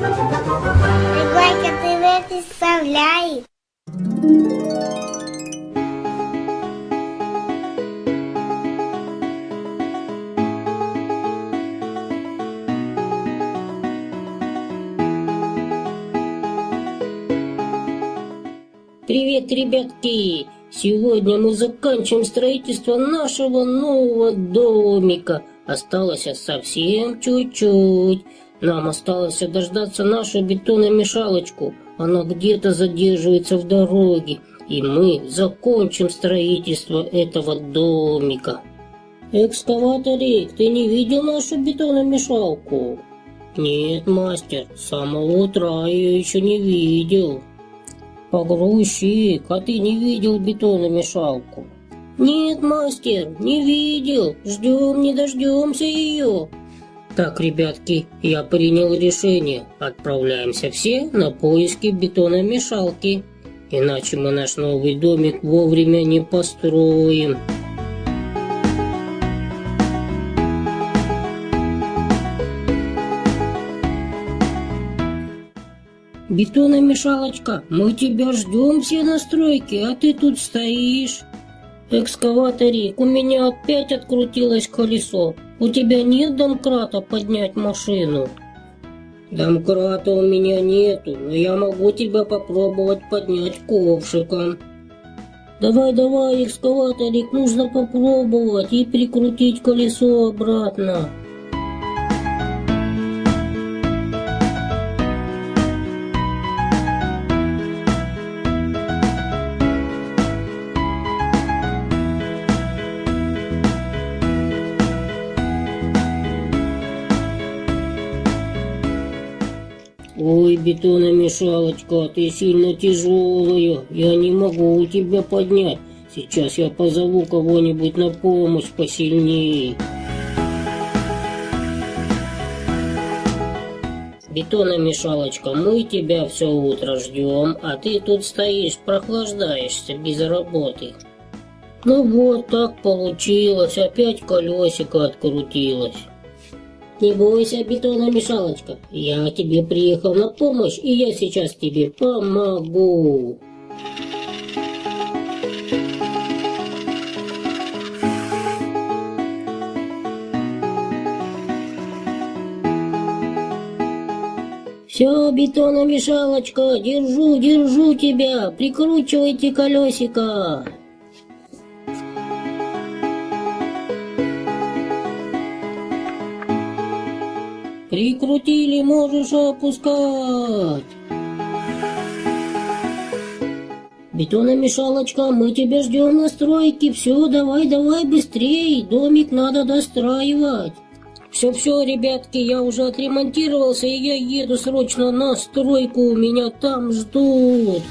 Григорька ТВ представляет. Привет, ребятки! Сегодня мы заканчиваем строительство нашего нового домика. Осталось совсем чуть-чуть. Нам осталось дождаться нашу бетономешалочку. Она где-то задерживается в дороге. И мы закончим строительство этого домика. Экскаваторик, ты не видел нашу бетономешалку? Нет, мастер, с самого утра я еще не видел. Погрузчик, а ты не видел бетономешалку? Нет, мастер, не видел. Ждем, не дождемся ее. Так, ребятки, я принял решение. Отправляемся все на поиски бетономешалки. Иначе мы наш новый домик вовремя не построим. Бетономешалочка, мы тебя ждем все на стройке, а ты тут стоишь. Экскаваторик, у меня опять открутилось колесо. У тебя нет домкрата поднять машину? Домкрата у меня нету, но я могу тебя попробовать поднять ковшиком. Давай, экскаваторик, нужно попробовать и прикрутить колесо обратно. Ой, бетономешалочка, ты сильно тяжелая, я не могу тебя поднять. Сейчас я позову кого-нибудь на помощь посильнее. Бетономешалочка, мы тебя все утро ждем, а ты тут стоишь, прохлаждаешься без работы. Ну вот так получилось, опять колесико открутилось. Не бойся, бетономешалочка, я тебе приехал на помощь, и я сейчас тебе помогу. Все, бетономешалочка, держу тебя, прикручивайте колесико. Прикрутили, можешь опускать. Бетономешалочка, мы тебя ждем на стройке. Все, давай быстрей, домик надо достраивать. Все, ребятки, я уже отремонтировался, и я еду срочно на стройку, меня там ждут.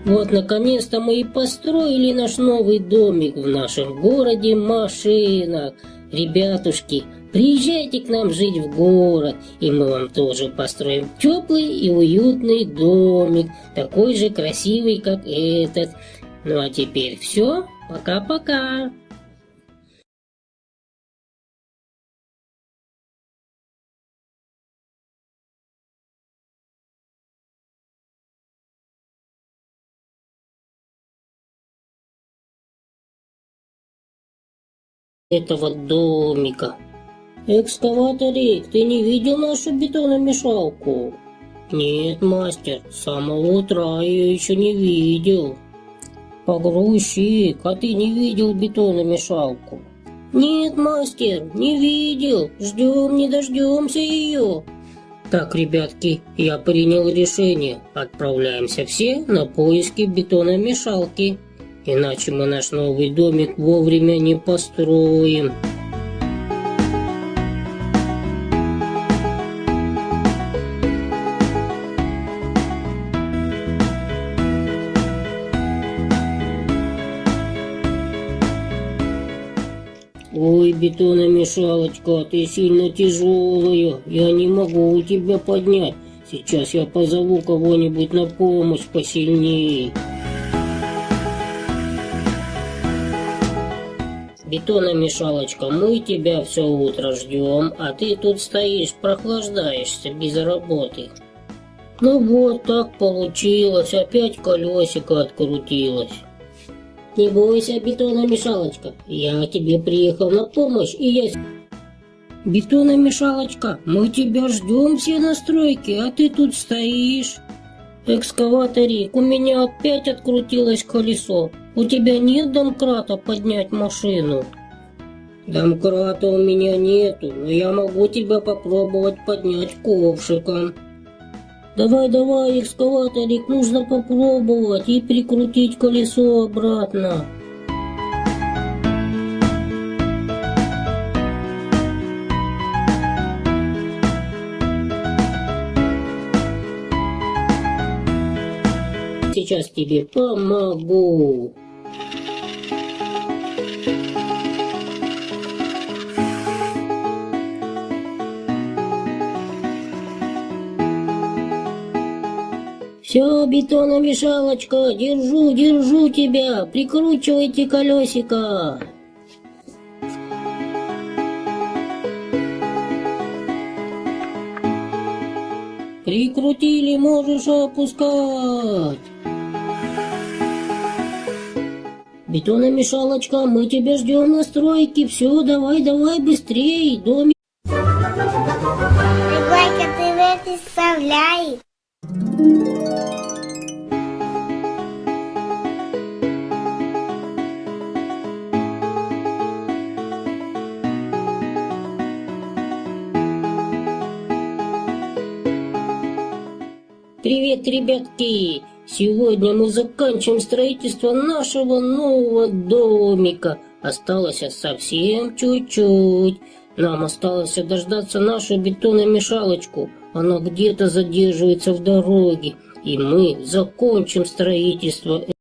Вот, наконец-то мы и построили наш новый домик в нашем городе Машинах. Ребятушки, приезжайте к нам жить в город, и мы вам тоже построим теплый и уютный домик, такой же красивый, как этот. Ну а теперь все, пока-пока. Этого домика. Экскаваторик, ты не видел нашу бетономешалку? Нет, мастер, с самого утра я еще не видел. Погрузчик, а ты не видел бетономешалку? Нет, мастер, не видел. Ждем, не дождемся ее. Так, ребятки, я принял решение. Отправляемся все на поиски бетономешалки. иначе мы наш новый домик вовремя не построим. Ой, бетономешалочка, ты сильно тяжелая, я не могу тебя поднять. Сейчас я позову кого-нибудь на помощь посильнее. Бетономешалочка, мы тебя все утро ждем, а ты тут стоишь, прохлаждаешься без работы. Ну вот так получилось, опять колесико открутилось. Не бойся, бетономешалочка, я тебе приехал на помощь, и я... Бетономешалочка, мы тебя ждем все на стройке, а ты тут стоишь. Экскаваторик, у меня опять открутилось колесо. У тебя нет домкрата поднять машину? Домкрата у меня нету, но я могу тебя попробовать поднять ковшиком. Давай, экскаваторик, нужно попробовать и прикрутить колесо обратно. Сейчас тебе помогу. Все, бетономешалочка, держу тебя, прикручивайте колесико. Прикрутили, можешь опускать. Бетономешалочка, мы тебя ждем на стройке. Все, давай, быстрей, домик. Григорий КТВ представляет. Привет, ребятки! Сегодня мы заканчиваем строительство нашего нового домика. Осталось совсем чуть-чуть. Нам осталось дождаться нашу бетономешалочку. Она где-то задерживается в дороге. И мы закончим строительство